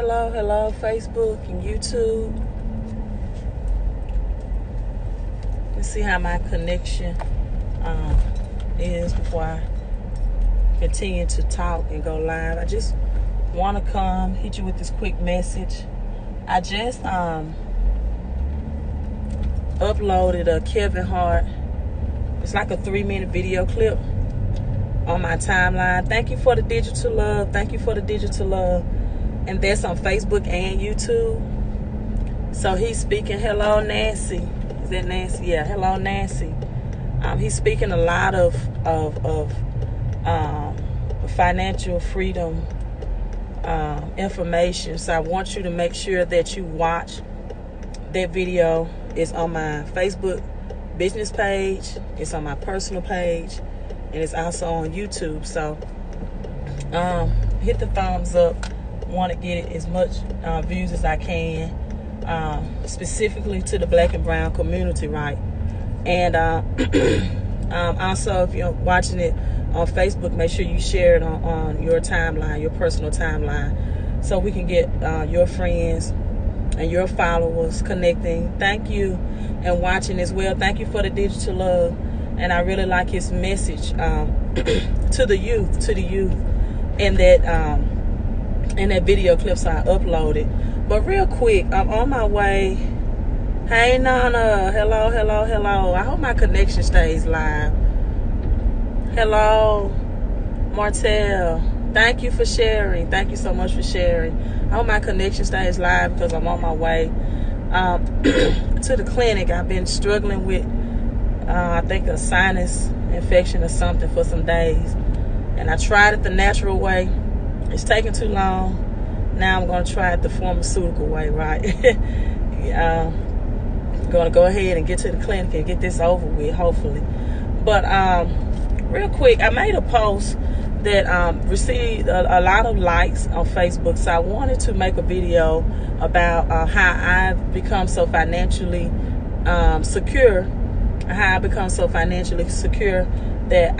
Hello, Facebook and YouTube. Let's see how my connection is before I continue to talk and go live. I just want to come hit you with this quick message. I just uploaded a Kevin Hart. It's like a 3-minute video clip on my timeline. Thank you for the digital love. Thank you for the digital love. And that's on Facebook and YouTube. So he's speaking. Hello, Nancy. Is that Nancy? Yeah. Hello, Nancy. He's speaking a lot of financial freedom information. So I want you to make sure that you watch that video. It's on my Facebook business page. It's on my personal page. And it's also on YouTube. So hit the thumbs up. Want to get it as much views as I can, specifically to the Black and Brown community, right? And also, if you're watching it on Facebook, make sure you share it on your timeline, your personal timeline, so we can get your friends and your followers connecting. Thank you, and watching as well. Thank you for the digital love, and I really like his message to the youth, and that. In that video clips I uploaded. But real quick, I'm on my way. Hey Nana, hello. I hope my connection stays live. Hello, Martell. Thank you for sharing. Thank you so much for sharing. I hope my connection stays live because I'm on my way to the clinic. I've been struggling with I think a sinus infection or something for some days, and I tried it the natural way. It's taking too long. Now I'm going to try it the pharmaceutical way, right? I'm going to go ahead and get to the clinic and get this over with, hopefully. But real quick, I made a post that received a lot of likes on Facebook. So I wanted to make a video about how I've become so financially secure. How I become so financially secure that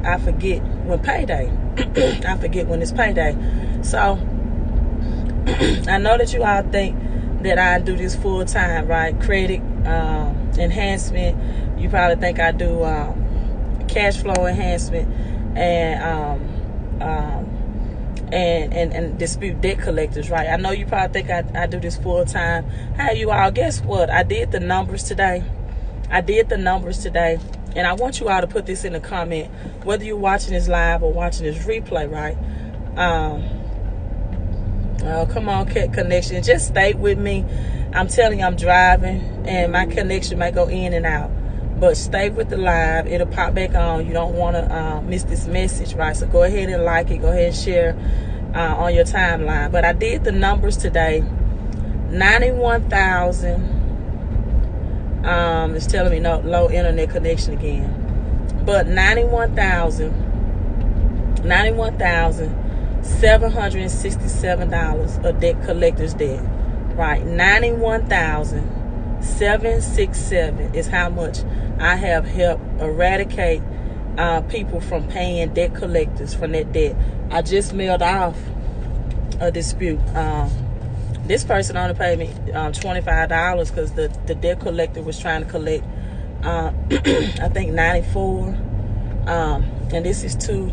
I forget when payday. I forget when it's payday. So I know that you all think that I do this full time, right? Credit enhancement. You probably think I do cash flow enhancement and dispute debt collectors, right? I know you probably think I do this full time. Hey, you all, guess what? I did the numbers today. And I want you all to put this in the comment, whether you're watching this live or watching this replay, right? Oh, come on, connection. Just stay with me. I'm telling you, I'm driving, and my connection may go in and out. But stay with the live. It'll pop back on. You don't want to miss this message, right? So go ahead and like it. Go ahead and share on your timeline. But I did the numbers today. 91,000. It's telling me no low internet connection again. But $91,767 of debt collector's debt. Right. $91,767 is how much I have helped eradicate people from paying debt collectors from that debt. I just mailed off a dispute. This person only paid me $25 because the debt collector was trying to collect I think $94. And this is to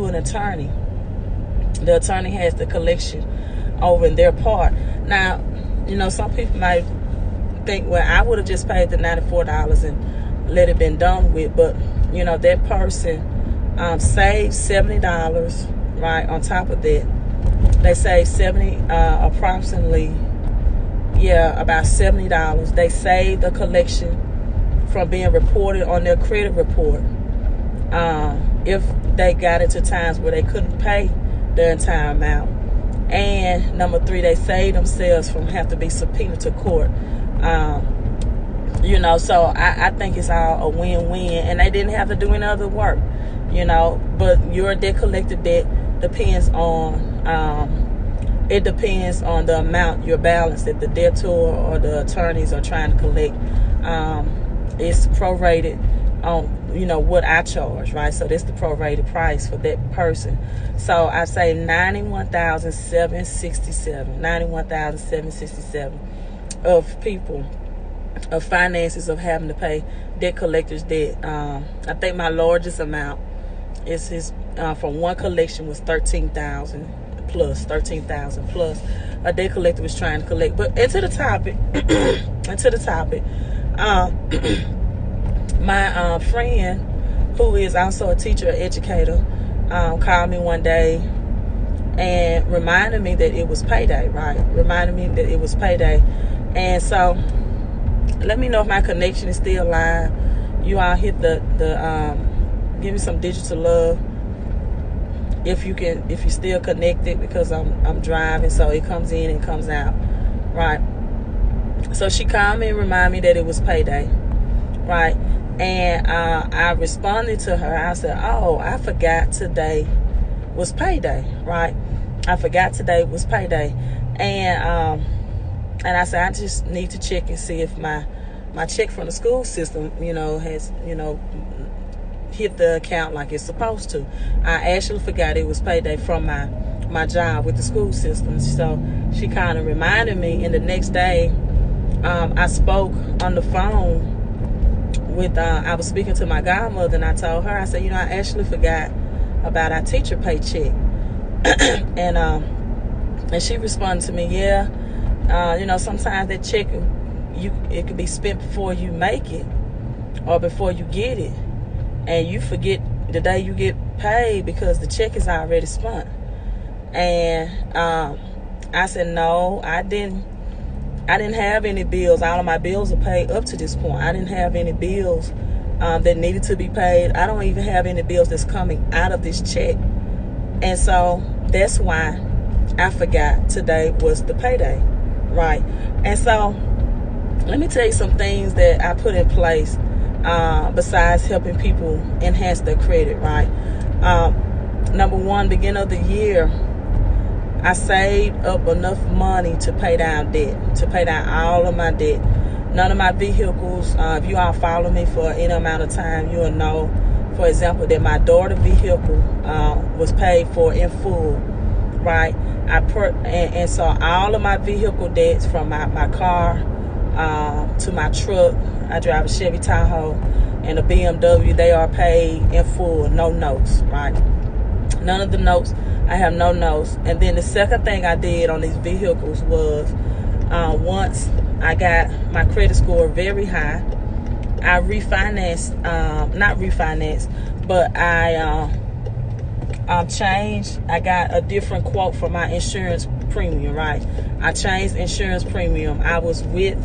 an attorney. The attorney has the collection over in their part. Now, you know, some people might think, well, I would have just paid the $94 and let it been done with. But, you know, that person saved $70, right, on top of that. They saved approximately, about $70. They saved the collection from being reported on their credit report. If they got into times where they couldn't pay their entire amount. And number 3, they saved themselves from having to be subpoenaed to court. You know, so I think it's all a win-win. And they didn't have to do any other work, you know. But your debt collector debt depends on the amount, your balance that the debtor or the attorneys are trying to collect. It's prorated on, you know, what I charge, right? So that's the prorated price for that person. So I say $91,767 of people, of finances, of having to pay debt collectors debt. I think my largest amount is from one collection was 13,000 plus a debt collector was trying to collect. But into the topic, my friend, who is also a teacher, educator, called me one day and reminded me that it was payday, right? And so, let me know if my connection is still live. You all hit the give me some digital love if you're still connected, because I'm driving, so it comes in and comes out, right? So she called me and reminded me that it was payday, right? And I responded to her. I said, "Oh, I forgot today was payday, right? I forgot today was payday." And I said, "I just need to check and see if my check from the school system, you know, has, you know, hit the account like it's supposed to." I actually forgot it was payday from my job with the school system. So she kind of reminded me, and the next day I spoke on the phone with I was speaking to my godmother, and I told her, I said, "You know, I actually forgot about our teacher paycheck." and she responded to me, "Yeah, you know, sometimes that check, it could be spent before you make it or before you get it, and you forget the day you get paid because the check is already spent." And I said, "No, I didn't have any bills. All of my bills are paid up to this point. I didn't have any bills that needed to be paid. I don't even have any bills that's coming out of this check. And so that's why I forgot today was the payday, right?" And so let me tell you some things that I put in place besides helping people enhance their credit, right? Number one, beginning of the year, I saved up enough money to pay down debt, to pay down all of my debt. None of my vehicles, if you all follow me for any amount of time, you will know, for example, that my daughter's vehicle was paid for in full, right? And so all of my vehicle debts, from my car to my truck, I drive a Chevy Tahoe and a BMW, they are paid in full, no notes, right? None of the notes. I have no notes. And then the second thing I did on these vehicles was, once I got my credit score very high, I refinanced, not refinanced, but I changed. I got a different quote for my insurance premium, right? I changed insurance premium. I was with,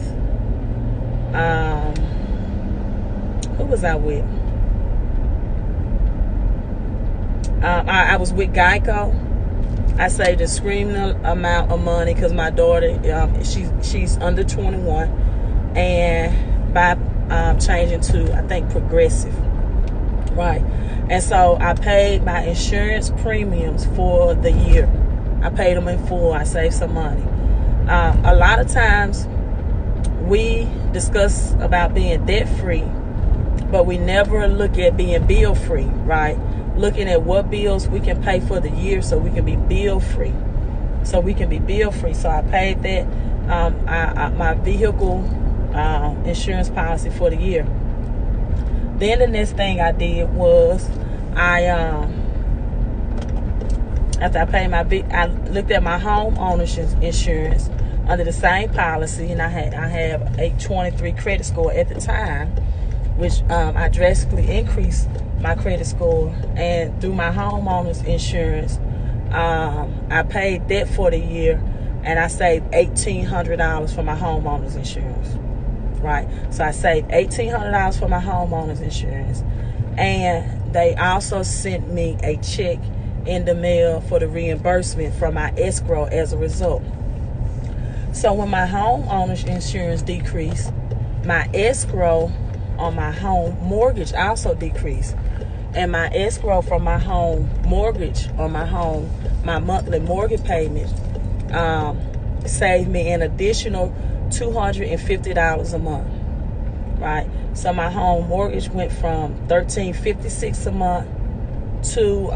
who was I with? I was with Geico. I saved a screaming amount of money because my daughter, she's under 21, and by changing to, I think, Progressive, right? And so I paid my insurance premiums for the year. I paid them in full. I saved some money. A lot of times we discuss about being debt free, but we never look at being bill free, right? Looking at what bills we can pay for the year so we can be bill free. So I paid that, my vehicle insurance policy for the year. Then the next thing I did was, after I paid I looked at my homeowner's insurance under the same policy, and I have a 23 credit score at the time, which I drastically increased my credit score. And through my homeowner's insurance, I paid that for the year, and I saved $1,800 for my homeowner's insurance, right? So I saved $1,800 for my homeowner's insurance, and they also sent me a check in the mail for the reimbursement from my escrow as a result. So when my homeowner's insurance decreased, my escrow on my home mortgage also decreased. And my escrow from my home mortgage on my home, my monthly mortgage payment, saved me an additional $250 a month, right? So my home mortgage went from $1,356 a month to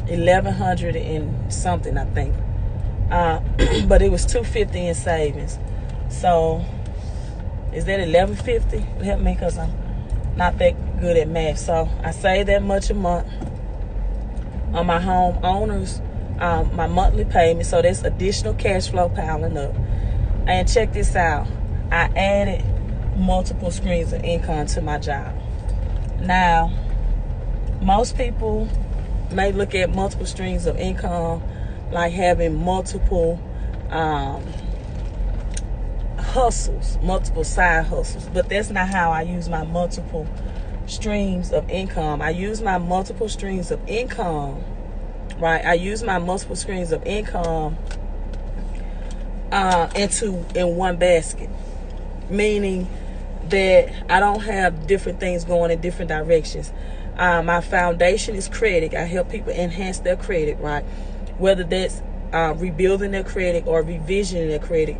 $1,100 and something, I think. But it was $250 in savings. So is that $1,150? Help me, because I'm not that good at math. So I save that much a month on my homeowners, my monthly payment. So that's additional cash flow piling up. And check this out. I added multiple streams of income to my job. Now, most people may look at multiple streams of income like having multiple hustles, multiple side hustles. But that's not how I use my multiple streams of income. I use my multiple streams of income, right? I use my multiple streams of income in one basket, meaning that I don't have different things going in different directions. My foundation is credit. I help people enhance their credit, right? Whether that's rebuilding their credit or revisioning their credit.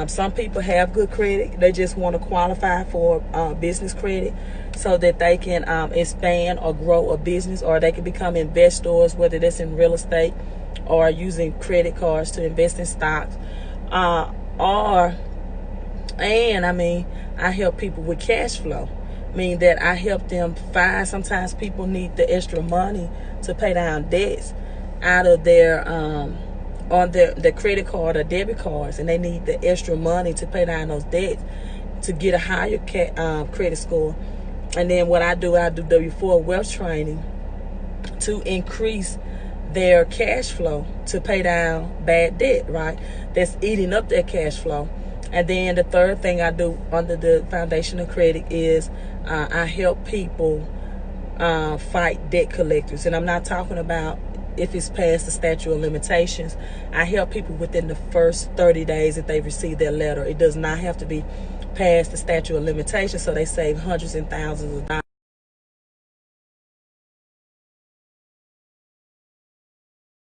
Some people have good credit. They just want to qualify for business credit so that they can expand or grow a business, or they can become investors, whether that's in real estate or using credit cards to invest in stocks. I help people with cash flow, meaning that I help them find, sometimes people need the extra money to pay down debts out of their on their credit card or debit cards, and they need the extra money to pay down those debts to get a higher credit score. And then what I do W4 wealth training to increase their cash flow to pay down bad debt, right? That's eating up their cash flow. And then the third thing I do under the foundation of credit is I help people fight debt collectors. And I'm not talking about if it's past the statute of limitations. I help people within the first 30 days that they receive their letter. It does not have to be past the statute of limitations, so they save hundreds and thousands of dollars.